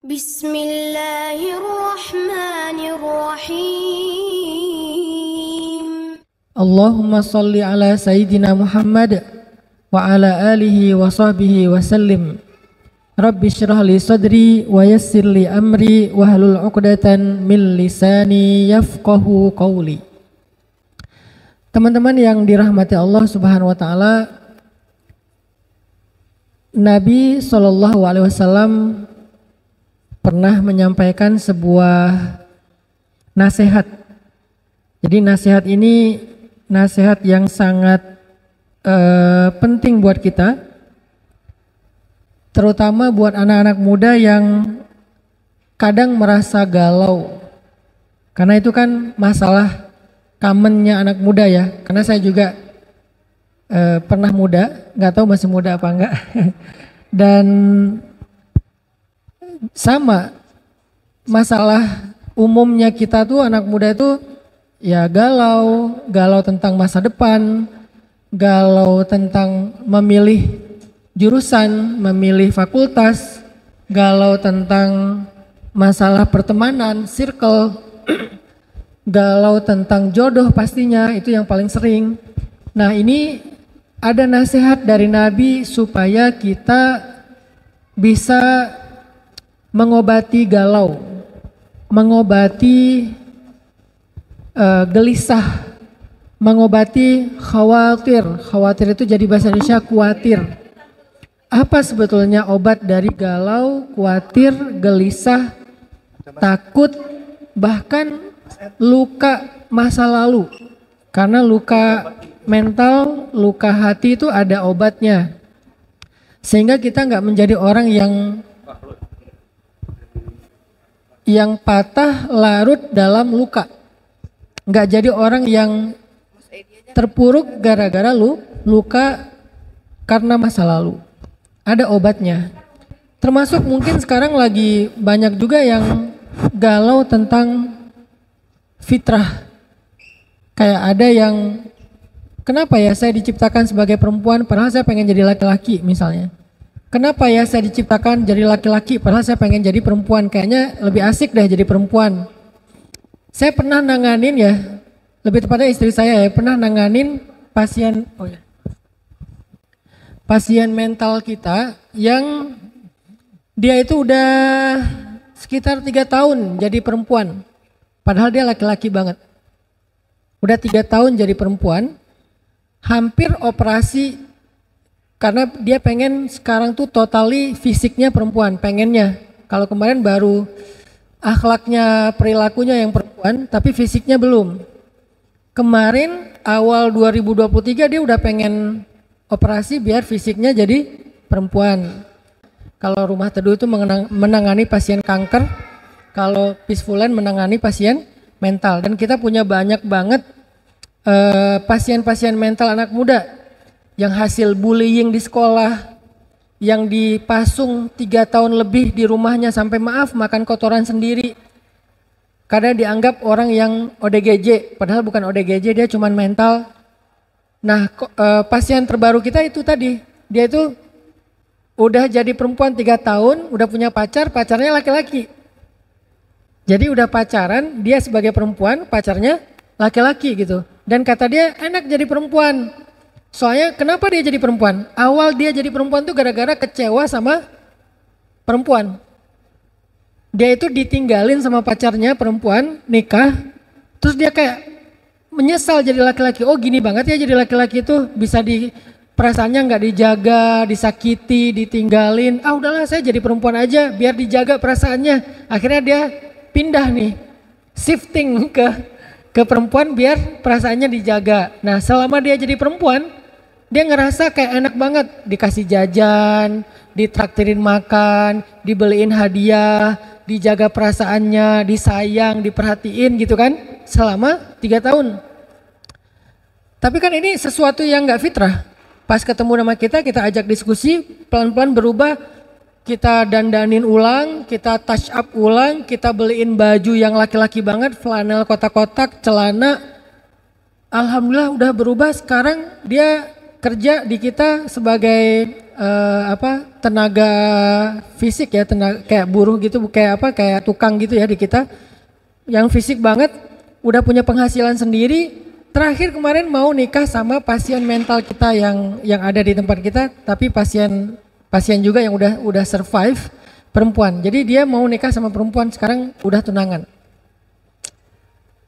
Bismillahirrahmanirrahim. Allahumma salli ala Sayyidina Muhammad wa ala alihi wa sahbihi wa sallim. Rabbi syrah li sadri wa yassir li amri wa hlul 'uqdatan min lisani yafqahu qawli. Teman-teman yang dirahmati Allah Subhanahu wa taala, Nabi SAW pernah menyampaikan sebuah nasihat. Jadi nasihat ini nasihat yang sangat penting buat kita, terutama buat anak-anak muda yang kadang merasa galau. Karena itu kan masalah commonnya anak muda ya. Karena saya juga pernah muda, nggak tahu masih muda apa enggak. Dan sama masalah umumnya kita tuh anak muda itu ya galau tentang masa depan, galau tentang memilih jurusan, memilih fakultas, galau tentang masalah pertemanan, circle, galau tentang jodoh pastinya, itu yang paling sering. Nah, ini ada nasihat dari Nabi supaya kita bisa mengobati galau, mengobati gelisah, mengobati khawatir. Khawatir itu jadi bahasa Indonesia khawatir. Apa sebetulnya obat dari galau, khawatir, gelisah, takut, bahkan luka masa lalu? Karena luka mental, luka hati itu ada obatnya. Sehingga kita nggak menjadi orang yang patah larut dalam luka. Nggak jadi orang yang terpuruk gara-gara luka karena masa lalu. Ada obatnya. Termasuk mungkin sekarang lagi banyak juga yang galau tentang fitrah. Kayak ada yang, kenapa ya saya diciptakan sebagai perempuan padahal saya pengen jadi laki-laki misalnya. Kenapa ya saya diciptakan jadi laki-laki padahal saya pengen jadi perempuan, kayaknya lebih asik deh jadi perempuan. Saya pernah nanganin ya, lebih tepatnya istri saya ya, pernah nanganin pasien mental kita yang dia itu udah sekitar 3 tahun jadi perempuan. Padahal dia laki-laki banget. Udah 3 tahun jadi perempuan, hampir operasi karena dia pengen sekarang tuh totally fisiknya perempuan, pengennya. Kalau kemarin baru akhlaknya, perilakunya yang perempuan, tapi fisiknya belum. Kemarin awal 2023 dia udah pengen operasi biar fisiknya jadi perempuan. Kalau Rumah Teduh itu menangani pasien kanker, kalau Peacefulland menangani pasien mental. Dan kita punya banyak banget pasien-pasien mental anak muda yang hasil bullying di sekolah, yang dipasung 3 tahun lebih di rumahnya sampai maaf makan kotoran sendiri. Karena dianggap orang yang ODGJ, padahal bukan ODGJ, dia cuman mental. Nah, pasien terbaru kita itu tadi, dia itu udah jadi perempuan 3 tahun, udah punya pacar, pacarnya laki-laki. Jadi udah pacaran, dia sebagai perempuan, pacarnya laki-laki gitu. Dan kata dia enak jadi perempuan. Soalnya kenapa dia jadi perempuan? Awal dia jadi perempuan tuh gara-gara kecewa sama perempuan. Dia itu ditinggalin sama pacarnya perempuan, nikah. Terus dia kayak menyesal jadi laki-laki. Oh gini banget ya jadi laki-laki itu bisa perasaannya nggak dijaga, disakiti, ditinggalin. Ah udahlah saya jadi perempuan aja biar dijaga perasaannya. Akhirnya dia pindah nih, shifting ke perempuan biar perasaannya dijaga. Nah selama dia jadi perempuan, dia ngerasa kayak enak banget, dikasih jajan, ditraktirin makan, dibeliin hadiah, dijaga perasaannya, disayang, diperhatiin gitu kan, selama 3 tahun. Tapi kan ini sesuatu yang gak fitrah. Pas ketemu sama kita ajak diskusi, pelan-pelan berubah, kita dandanin ulang, kita touch up ulang, kita beliin baju yang laki-laki banget, flanel kotak-kotak, celana. Alhamdulillah udah berubah, sekarang dia kerja di kita sebagai tenaga fisik ya, tenaga kayak buruh gitu, kayak tukang gitu ya di kita, yang fisik banget, udah punya penghasilan sendiri. Terakhir kemarin mau nikah sama pasien mental kita yang ada di tempat kita, tapi pasien juga yang udah survive, perempuan. Jadi dia mau nikah sama perempuan, sekarang udah tunangan.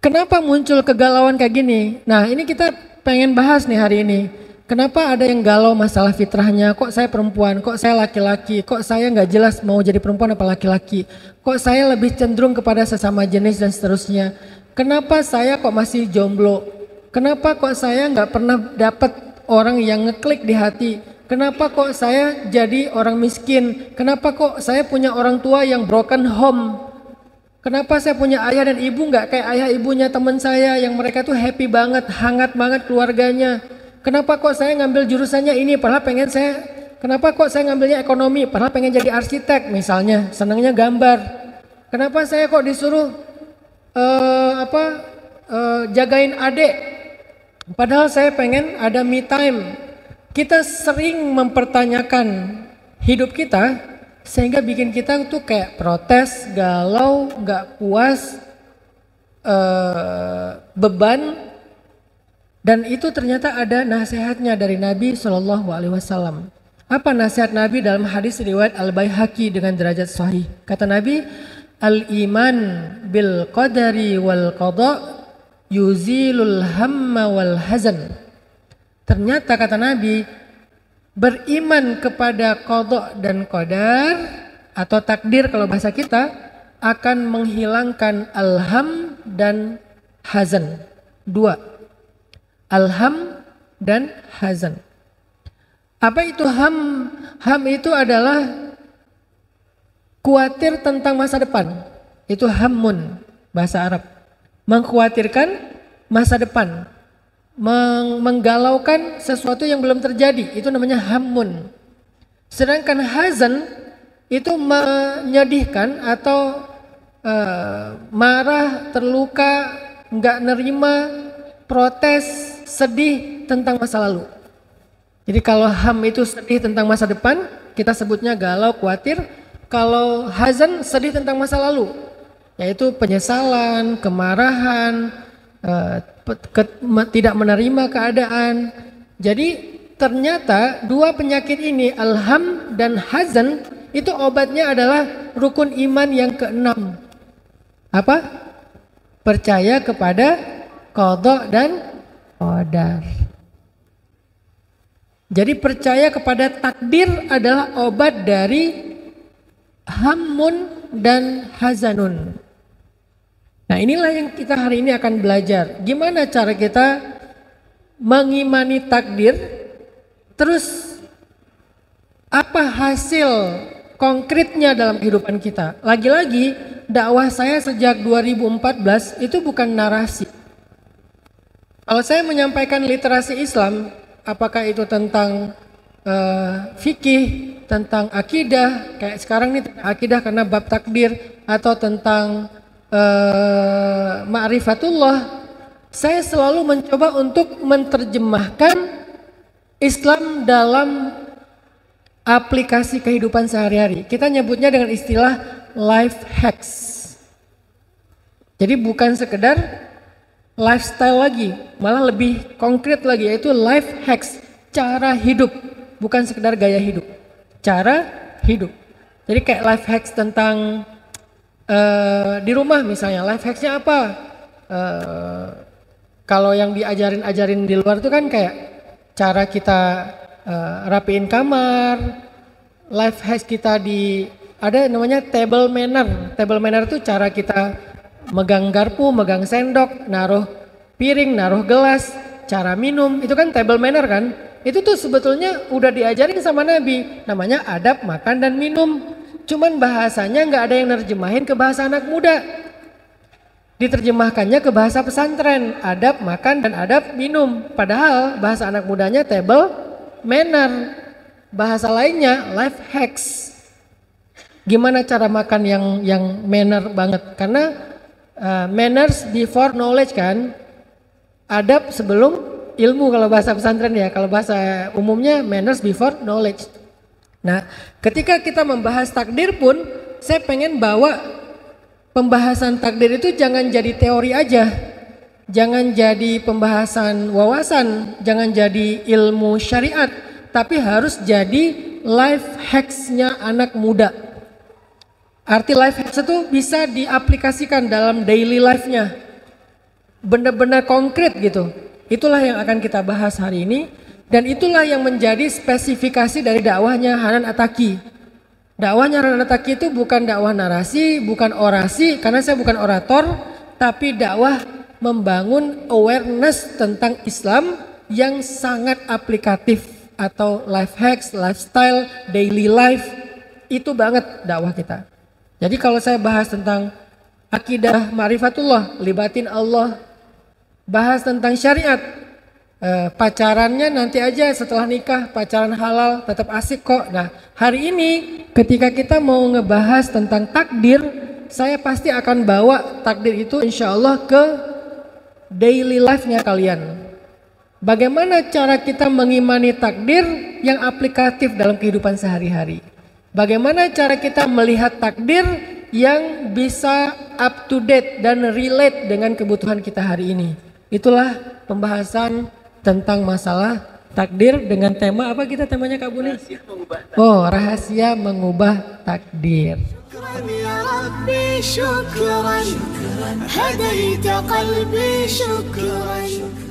Kenapa muncul kegalauan kayak gini? Nah, ini kita pengen bahas nih hari ini. Kenapa ada yang galau masalah fitrahnya? Kok saya perempuan? Kok saya laki-laki? Kok saya nggak jelas mau jadi perempuan apa laki-laki? Kok saya lebih cenderung kepada sesama jenis dan seterusnya? Kenapa saya kok masih jomblo? Kenapa kok saya nggak pernah dapat orang yang ngeklik di hati? Kenapa kok saya jadi orang miskin? Kenapa kok saya punya orang tua yang broken home? Kenapa saya punya ayah dan ibu nggak kayak ayah ibunya teman saya yang mereka tuh happy banget, hangat banget keluarganya? Kenapa kok saya ngambil jurusannya ini padahal kenapa kok saya ngambilnya ekonomi padahal pengen jadi arsitek misalnya, senangnya gambar. Kenapa saya kok disuruh jagain adik padahal saya pengen ada me time. Kita sering mempertanyakan hidup kita sehingga bikin kita tuh kayak protes, galau, nggak puas, beban. Dan itu ternyata ada nasihatnya dari Nabi SAW. Apa nasihat Nabi dalam hadis riwayat Al-Baihaqi dengan derajat sahih? Kata Nabi, al-iman bil qadari wal qada yuzilul hamma wal hazan. Ternyata kata Nabi, beriman kepada qada dan qadar atau takdir kalau bahasa kita akan menghilangkan alham dan hazan. Dua. Alham dan hazan. Apa itu ham? Ham itu adalah khawatir tentang masa depan. Itu hammun, bahasa Arab. Mengkhawatirkan masa depan. Menggalaukan sesuatu yang belum terjadi. Itu namanya hammun. Sedangkan hazan itu menyedihkan atau marah, terluka, nggak nerima, protes, sedih tentang masa lalu. Jadi kalau ham itu sedih tentang masa depan, kita sebutnya galau, khawatir. Kalau hazan sedih tentang masa lalu, yaitu penyesalan, kemarahan, tidak menerima keadaan. Jadi ternyata dua penyakit ini, alham dan hazan, itu obatnya adalah rukun iman yang keenam. Apa? Percaya kepada qada dan qadar. Jadi percaya kepada takdir adalah obat dari hammun dan hazanun. Nah, inilah yang kita hari ini akan belajar. Gimana cara kita mengimani takdir, terus apa hasil konkretnya dalam kehidupan kita. Lagi-lagi dakwah saya sejak 2014 itu bukan narasi. Kalau saya menyampaikan literasi Islam, apakah itu tentang fikih, tentang akidah, kayak sekarang nih akidah karena bab takdir, atau tentang ma'rifatullah, saya selalu mencoba untuk menerjemahkan Islam dalam aplikasi kehidupan sehari-hari. Kita nyebutnya dengan istilah life hacks. Jadi bukan sekedar lifestyle lagi, malah lebih konkret lagi, yaitu life hacks, cara hidup, bukan sekedar gaya hidup, cara hidup. Jadi kayak life hacks tentang di rumah misalnya, life hacksnya apa? Kalau yang diajarin di luar itu kan kayak cara kita rapiin kamar, life hacks kita ada namanya table manner. Table manner itu cara kita megang garpu, megang sendok, naruh piring, naruh gelas, cara minum, itu kan table manner kan? Itu tuh sebetulnya udah diajarin sama Nabi, namanya adab makan dan minum. Cuman bahasanya nggak ada yang nerjemahin ke bahasa anak muda. Diterjemahkannya ke bahasa pesantren, adab makan dan adab minum. Padahal bahasa anak mudanya table manner. Bahasa lainnya life hacks. Gimana cara makan yang manner banget? Karena manners before knowledge kan, adab sebelum ilmu kalau bahasa pesantren ya, kalau bahasa umumnya manners before knowledge. Nah, ketika kita membahas takdir pun, saya pengen bawa pembahasan takdir itu jangan jadi teori aja. Jangan jadi pembahasan wawasan, jangan jadi ilmu syariat, tapi harus jadi life hacks-nya anak muda. Arti life hacks itu bisa diaplikasikan dalam daily life-nya. Benar-benar konkret gitu. Itulah yang akan kita bahas hari ini. Dan itulah yang menjadi spesifikasi dari dakwahnya Hanan Attaqi. Dakwahnya Hanan Attaqi itu bukan dakwah narasi, bukan orasi, karena saya bukan orator, tapi dakwah membangun awareness tentang Islam yang sangat aplikatif atau life hacks, lifestyle, daily life, itu banget dakwah kita. Jadi kalau saya bahas tentang akidah ma'rifatullah, libatin Allah, bahas tentang syariat, pacarannya nanti aja setelah nikah, pacaran halal tetap asik kok. Nah, hari ini ketika kita mau ngebahas tentang takdir, saya pasti akan bawa takdir itu insya Allah ke daily life-nya kalian. Bagaimana cara kita mengimani takdir yang aplikatif dalam kehidupan sehari-hari? Bagaimana cara kita melihat takdir yang bisa up to date dan relate dengan kebutuhan kita hari ini? Itulah pembahasan tentang masalah takdir dengan tema apa kita temanya Kak Buni? Rahasia mengubah takdir. Syukran ya Rabbi, syukran hadaita qalbi, syukran.